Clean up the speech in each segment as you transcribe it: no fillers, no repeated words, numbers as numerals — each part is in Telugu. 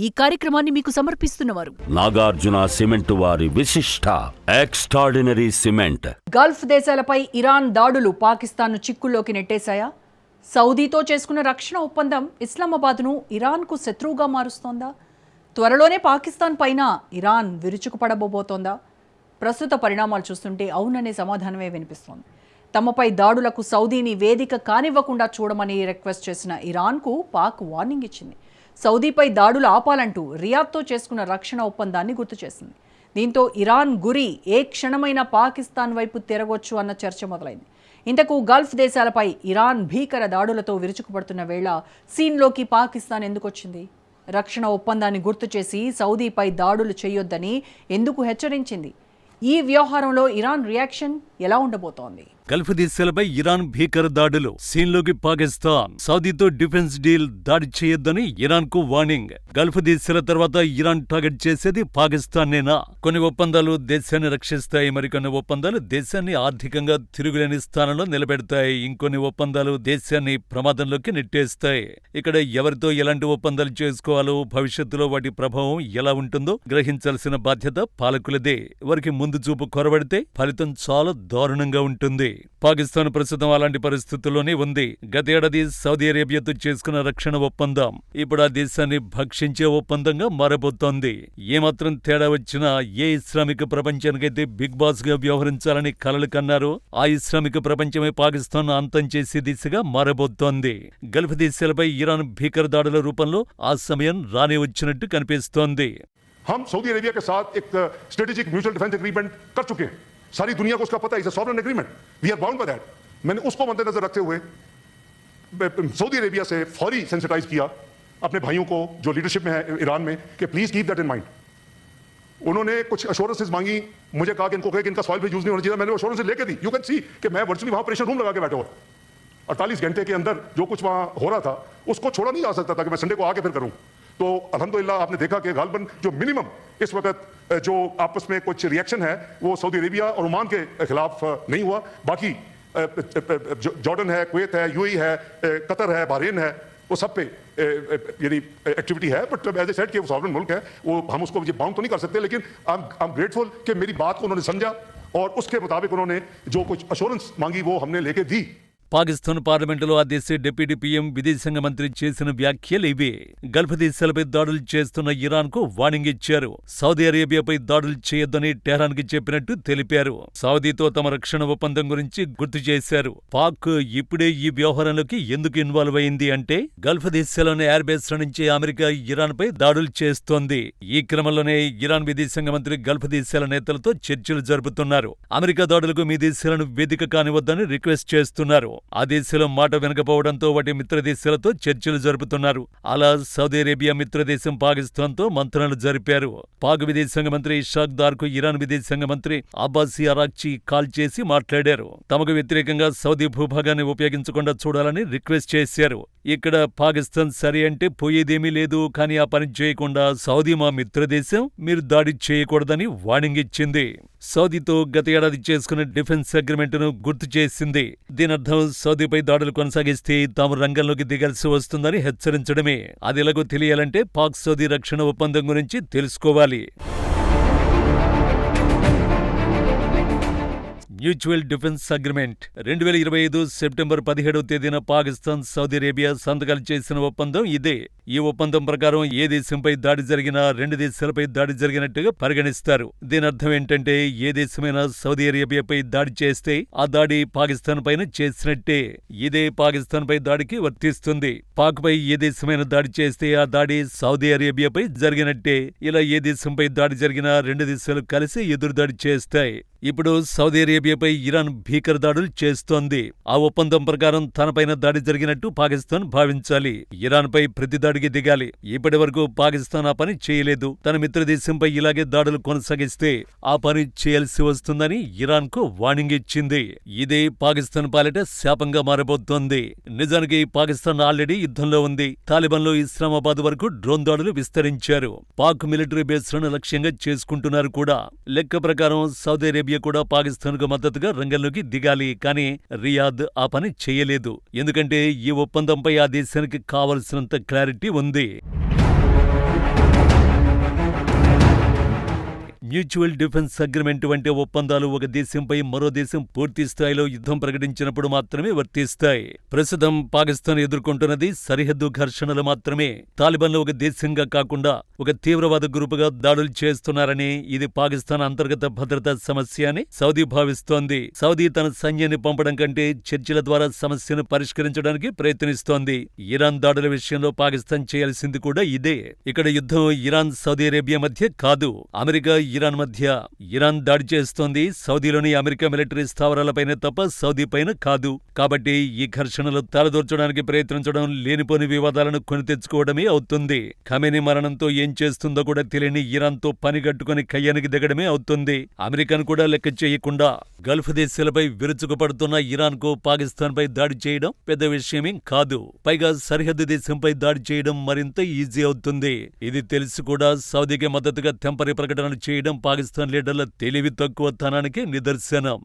ఈ కార్యక్రమాన్ని మీకు సమర్పిస్తున్నవారు నాగార్జున సిమెంట్ వారి విశిష్ట ఎక్స్ట్రాడినరీ సిమెంట్. గల్ఫ్ దేశాలపై ఇరాన్ దాడులు పాకిస్తాన్ను చిక్కుల్లోకి నెట్టేశాయా? సౌదీతో చేసుకున్న రక్షణ ఒప్పందం ఇస్లామాబాద్ను ఇరాన్కు శత్రువుగా మారుస్తోందా? త్వరలోనే పాకిస్తాన్ పైన ఇరాన్ విరుచుకుపడబోతోందా? ప్రస్తుత పరిణామాలు చూస్తుంటే అవుననే సమాధానమే వినిపిస్తోంది. తమపై దాడులకు సౌదీని వేదిక కానివ్వకుండా చూడమని రిక్వెస్ట్ చేసిన ఇరాన్కు పాక్ వార్నింగ్ ఇచ్చింది. సౌదీపై దాడులు ఆపాలంటూ రియాద్తో చేసుకున్న రక్షణ ఒప్పందాన్ని గుర్తు చేసింది. దీంతో ఇరాన్ గురి ఏ క్షణమైనా పాకిస్తాన్ వైపు తిరగొచ్చు అన్న చర్చ మొదలైంది. ఇంతకు గల్ఫ్ దేశాలపై ఇరాన్ భీకర దాడులతో విరుచుకుపడుతున్న వేళ సీన్లోకి పాకిస్తాన్ ఎందుకొచ్చింది? రక్షణ ఒప్పందాన్ని గుర్తు చేసి సౌదీపై దాడులు చేయొద్దని ఎందుకు హెచ్చరించింది? ఈ వ్యవహారంలో ఇరాన్ రియాక్షన్ ఎలా ఉండబోతోంది? గల్ఫ్ దేశాలపై ఇరాన్ భీకర దాడులు. సీన్లోకి పాకిస్తాన్. సౌదీతో డిఫెన్స్ డీల్ దాడి చేయొద్దని ఇరాన్ కు వార్నింగ్. గల్ఫ్ దేశాల తర్వాత ఇరాన్ టార్గెట్ చేసేది పాకిస్తాన్నేనా? కొన్ని ఒప్పందాలు దేశాన్ని రక్షిస్తాయి, మరికొన్ని ఒప్పందాలు దేశాన్ని ఆర్థికంగా తిరుగులేని స్థానంలో నిలబెడతాయి. ఇంకొన్ని ఒప్పందాలు దేశాన్ని ప్రమాదంలోకి నెట్టేస్తాయి. ఇక్కడ ఎవరితో ఎలాంటి ఒప్పందాలు చేసుకోవాలో, భవిష్యత్తులో వాటి ప్రభావం ఎలా ఉంటుందో గ్రహించాల్సిన బాధ్యత పాలకులదే. వారికి ముందు చూపు కొరబడితే ఫలితం చాలా దారుణంగా ఉంటుంది. పాకిస్తాన్ ప్రస్తుతం అలాంటి పరిస్థితుల్లోనే ఉంది. గతేడాది సౌదీ అరేబియాతో చేసుకున్న రక్షణ ఒప్పందం ఇప్పుడు ఆ దేశాన్ని భక్షించే ఒప్పందంగా మారబోతోంది. ఏమాత్రం తేడా వచ్చినా ఏ ఇస్లామిక్ ప్రపంచానికైతే బిగ్ బాస్ గా వ్యవహరించాలని కలలు కన్నారో ఆ ఇస్లామిక్ ప్రపంచమే పాకిస్తాన్ అంతం చేసే దిశగా మారబోతోంది. గల్ఫ్ దేశాలపై ఇరాన్ భీకర దాడుల రూపంలో ఆ సమయం రానే వచ్చినట్టు కనిపిస్తోంది. हम सऊदी अरेबिया के साथ एक स्ट्रेटेजिक म्यूचुअल डिफेंस एग्रीमेंट कर चुके हैं. सारी दुनिया को उसका पता है. It's a sovereign agreement. We are bound by that. मैंने उसको मद्देनजर रखते हुए सऊदी अरेबिया से फौरी सेंसिटाइज किया अपने भाइयों को जो लीडरशिप में है ईरान में कि please keep that in mind. उन्होंने कुछ अश्योरेंसेस मांगी. मुझे कहा कि इनको कहे कि इनका सॉइल पे यूज नहीं होना चाहिए. मैंने अश्योरेंसेस लेके दी. यू कैन सी कि मैं वर्चुअली वहां प्रेशर रूम लगा के बैठा हुआ 48 घंटे के अंदर जो कुछ वहां हो रहा था उसको छोड़ा नहीं जा सकता था कि मैं संडे को आके फिर करूं. तो अल्हम्दुलिल्लाह आपने देखा कि गालबन जो मिनिमम इस वक्त जो आपस में कुछ रिएक्शन है वो सऊदी अरेबिया और ओमान के खिलाफ नहीं हुआ. बाकी जॉर्डन है, कुवैत है, यूएई है, कतर है, बहरीन है, वो सब पे यानी एक्टिविटी है. बट एज ए सेड कि वो सॉवरेन मुल्क है, वो हम उसको बाउंड तो नहीं कर सकते. लेकिन आई एम ग्रेटफुल कि मेरी बात को उन्होंने समझा और उसके मुताबिक उन्होंने जो कुछ अश्योरेंस मांगी वो हमने लेके दी. పాకిస్తాన్ పార్లమెంటులో ఆ దేశ డిప్యూటీ పీఎం విదేశాంగ మంత్రి చేసిన వ్యాఖ్యలు ఇవే. గల్ఫ్ దేశాలపై దాడులు చేస్తున్న ఇరాన్ కు వార్నింగ్ ఇచ్చారు. సౌదీ అరేబియాపై దాడులు చేయొద్దని టెహ్రాన్ కి చెప్పినట్టు తెలిపారు. సౌదీతో తమ రక్షణ ఒప్పందం గురించి గుర్తు చేశారు. పాక్ ఇప్పుడే ఈ వ్యవహారంలోకి ఎందుకు ఇన్వాల్వ్ అయింది అంటే గల్ఫ్ దేశాల్లోని ఎయిర్ బేస్ల నుంచి అమెరికా ఇరాన్ పై దాడులు చేస్తోంది. ఈ క్రమంలోనే ఇరాన్ విదేశాంగ మంత్రి గల్ఫ్ దేశాల నేతలతో చర్చలు జరుపుతున్నారు. అమెరికా దాడులకు మీ దేశాలను వేదిక కానివద్దని రిక్వెస్ట్ చేస్తున్నారు. ఆ దేశంలో మాట వినకపోవడంతో వాటి మిత్రదేశాలతో చర్చలు జరుపుతున్నారు. అలా సౌదీ అరేబియా మిత్రదేశం పాకిస్తాన్తో మంత్రాలు జరిపారు. పాక్ విదేశాంగ మంత్రి ఇషాక్ దార్ కు ఇరాన్ విదేశాంగ మంత్రి అబ్బాసీ అరాక్చీ కాల్ చేసి మాట్లాడారు. తమకు వ్యతిరేకంగా సౌదీ భూభాగాన్ని ఉపయోగించకుండా చూడాలని రిక్వెస్ట్ చేశారు. ఇక్కడ పాకిస్తాన్ సరే అంటే పోయేదేమీ లేదు, కానీ ఆ పని చేయకుండా సౌదీ మా మిత్రదేశం, మీరు దాడి చేయకూడదని వార్నింగ్ ఇచ్చింది. సౌదీతో గత ఏడాది చేసుకున్న డిఫెన్స్ అగ్రిమెంట్ను గుర్తు చేసింది. దీనర్థం సౌదీపై దాడులు కొనసాగిస్తే తాము రంగంలోకి దిగాల్సి వస్తుందని హెచ్చరించడమే. అది ఎలాగో తెలియాలంటే పాక్ సౌదీ రక్షణ ఒప్పందం గురించి తెలుసుకోవాలి. మ్యూచువల్ డిఫెన్స్ అగ్రిమెంట్ 2025 సెప్టెంబర్ 17వ తేదీన పాకిస్తాన్, సౌదీ అరేబియా సంతకాలు చేసిన ఒప్పందం ఇదే. ఈ ఒప్పందం ప్రకారం ఏ దేశంపై దాడి జరిగినా రెండు దేశాలపై దాడి జరిగినట్టుగా పరిగణిస్తారు. దీని అర్థం ఏంటంటే ఏ దేశమైనా సౌదీ అరేబియాపై దాడి చేస్తే ఆ దాడి పాకిస్తాన్ పైన చేసినట్టే. ఇదే పాకిస్తాన్ పై దాడికి వర్తిస్తుంది. పాక్ పై ఏ దేశమైనా దాడి చేస్తే ఆ దాడి సౌదీ అరేబియాపై జరిగినట్టే. ఇలా ఏ దేశంపై దాడి జరిగినా రెండు దేశాలు కలిసి ఎదురుదాడి చేస్తాయి. ఇప్పుడు సౌదీ అరేబియాపై ఇరాన్ భీకర దాడులు చేస్తోంది. ఆ ఒప్పందం ప్రకారం తనపైన దాడి జరిగినట్టు పాకిస్తాన్ భావించాలి. ఇరాన్పై ప్రతి దాడికి దిగాలి. ఇప్పటి వరకు పాకిస్తాన్ ఆ పని చేయలేదు. తన మిత్రదేశంపై ఇలాగే దాడులు కొనసాగిస్తే ఆ పని చేయాల్సి వస్తుందని ఇరాన్ కు వార్నింగ్ ఇచ్చింది. ఇదే పాకిస్తాన్ పాలిట శాపంగా మారబోతోంది. నిజానికి పాకిస్తాన్ ఆల్రెడీ యుద్ధంలో ఉంది. తాలిబాన్లో ఇస్లామాబాద్ వరకు డ్రోన్ దాడులు విస్తరించారు. పాక్ మిలిటరీ బేస్లను లక్ష్యంగా చేసుకుంటున్నారు కూడా. లెక్క ప్రకారం సౌదీ అరేబియా కూడా పాకిస్తాన్కు మద్దతుగా రంగంలోకి దిగాలి. కానీ రియాద్ ఆ పని చేయలేదు. ఎందుకంటే ఈ ఒప్పందంపై ఆ దేశానికి కావలసినంత క్లారిటీ ఉంది. మ్యూచువల్ డిఫెన్స్ అగ్రిమెంట్ వంటి ఒప్పందాలు ఒక దేశంపై మరో దేశం పూర్తి స్థాయిలో యుద్ధం ప్రకటించినప్పుడు మాత్రమే వర్తిస్తాయి. ప్రస్తుతం పాకిస్తాన్ ఎదుర్కొంటున్నది సరిహద్దు ఘర్షణలు మాత్రమే. తాలిబాన్లు ఒక దేశంగా కాకుండా ఒక తీవ్రవాద గ్రూపుగా దాడులు చేస్తున్నారని, ఇది పాకిస్తాన్ అంతర్గత భద్రతా సమస్య అని సౌదీ భావిస్తోంది. సౌదీ తన సైన్యాన్ని పంపడం కంటే చర్చల ద్వారా సమస్యను పరిష్కరించడానికి ప్రయత్నిస్తోంది. ఇరాన్ దాడుల విషయంలో పాకిస్తాన్ చేయాల్సింది కూడా ఇదే. ఇక్కడ యుద్ధం ఇరాన్ సౌదీ అరేబియా మధ్య కాదు, అమెరికా ఇరాన్ మధ్య. ఇరాన్ దాడి చేస్తోంది సౌదీలోని అమెరికా మిలిటరీ స్థావరాలపైన తప్ప సౌదీ పైన కాదు. కాబట్టి ఈ ఘర్షణలు తలదూర్చడానికి ప్రయత్నించడం లేనిపోని వివాదాలను కొని తెచ్చుకోవడమే అవుతుంది. ఖమేనీ మరణంతో ఏం చేస్తుందో కూడా తెలియని ఇరాన్తో పనిగట్టుకుని కయ్యానికి దిగడమే అవుతుంది. అమెరికాను కూడా లెక్క చేయకుండా గల్ఫ్ దేశాలపై విరుచుకుపడుతున్న ఇరాన్కు పాకిస్తాన్పై దాడి చేయడం పెద్ద విషయమేం కాదు. పైగా సరిహద్దు దేశంపై దాడి చేయడం మరింత ఈజీ అవుతుంది. ఇది తెలిసి కూడా సౌదీకి మద్దతుగా తెంపరి ప్రకటనలు చేయడం పాకిస్తాన్ లీడర్ల తెలివి తక్కువతనానికి నిదర్శనం.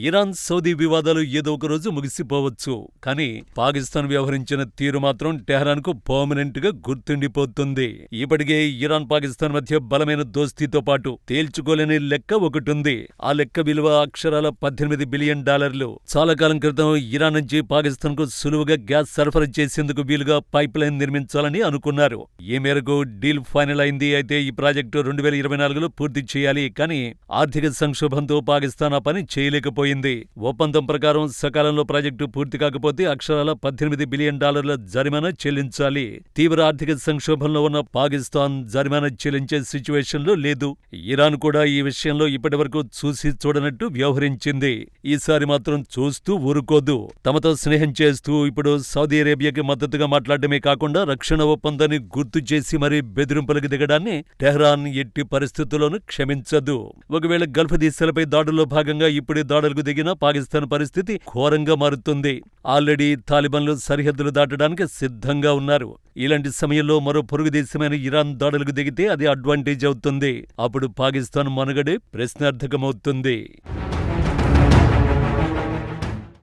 ఇరాన్ సౌదీ వివాదాలు ఏదో ఒక రోజు ముగిసిపోవచ్చు. కానీ పాకిస్తాన్ వ్యవహరించిన తీరు మాత్రం టెహరాన్కు పర్మనెంట్ గా గుర్తుండిపోతుంది. ఇప్పటికే ఇరాన్ పాకిస్తాన్ మధ్య బలమైన దోస్తీతో పాటు తేల్చుకోలేని లెక్క ఒకటుంది. ఆ లెక్క విలువ అక్షరాల $18 బిలియన్. చాలా కాలం క్రితం ఇరాన్ నుంచి పాకిస్తాన్ కు సులువుగా గ్యాస్ సరఫరా చేసేందుకు వీలుగా పైప్ లైన్ నిర్మించాలని అనుకున్నారు. ఈ మేరకు డీల్ ఫైనల్ అయింది. అయితే ఈ ప్రాజెక్టు 2024లో పూర్తి చేయాలి. కానీ ఆర్థిక సంక్షోభంతో పాకిస్తాన్ ఆ పని చేయలేకపోయింది. ఒప్పందం ప్రకారం సకాలంలో ప్రాజెక్టు పూర్తి కాకపోతే అక్షరాల $18 బిలియన్ జరిమానా చెల్లించాలి. తీవ్ర ఆర్థిక సంక్షోభంలో ఉన్న పాకిస్తాన్ జరిమానా చెల్లించే సిచ్యువేషన్లో లేదు. ఇరాన్ కూడా ఈ విషయంలో ఇప్పటివరకు చూసి చూడనట్టు వ్యవహరించింది. ఈసారి మాత్రం చూస్తూ ఊరుకోదు. తమతో స్నేహం చేస్తూ ఇప్పుడు సౌదీ అరేబియాకి మద్దతుగా మాట్లాడటమే కాకుండా రక్షణ ఒప్పందాన్ని గుర్తు చేసి మరీ బెదిరింపులకు దిగడాన్ని టెహ్రాన్ ఎట్టి పరిస్థితుల్లోనూ క్షమించదు. ఒకవేళ గల్ఫ్ దేశాలపై దాడుల్లో భాగంగా ఇప్పుడే దాడులకు దిగిన పాకిస్తాన్ పరిస్థితి ఘోరంగా మారుతుంది. ఆల్రెడీ తాలిబాన్లు సరిహద్దులు దాటడానికి సిద్ధంగా ఉన్నారు. ఇలాంటి సమయంలో మరో పొరుగు దేశమైన ఇరాన్ దాడులకు దిగితే అది అడ్వాంటేజ్ అవుతుంది. అప్పుడు పాకిస్తాన్ మనుగడే ప్రశ్నార్థకమవుతుంది.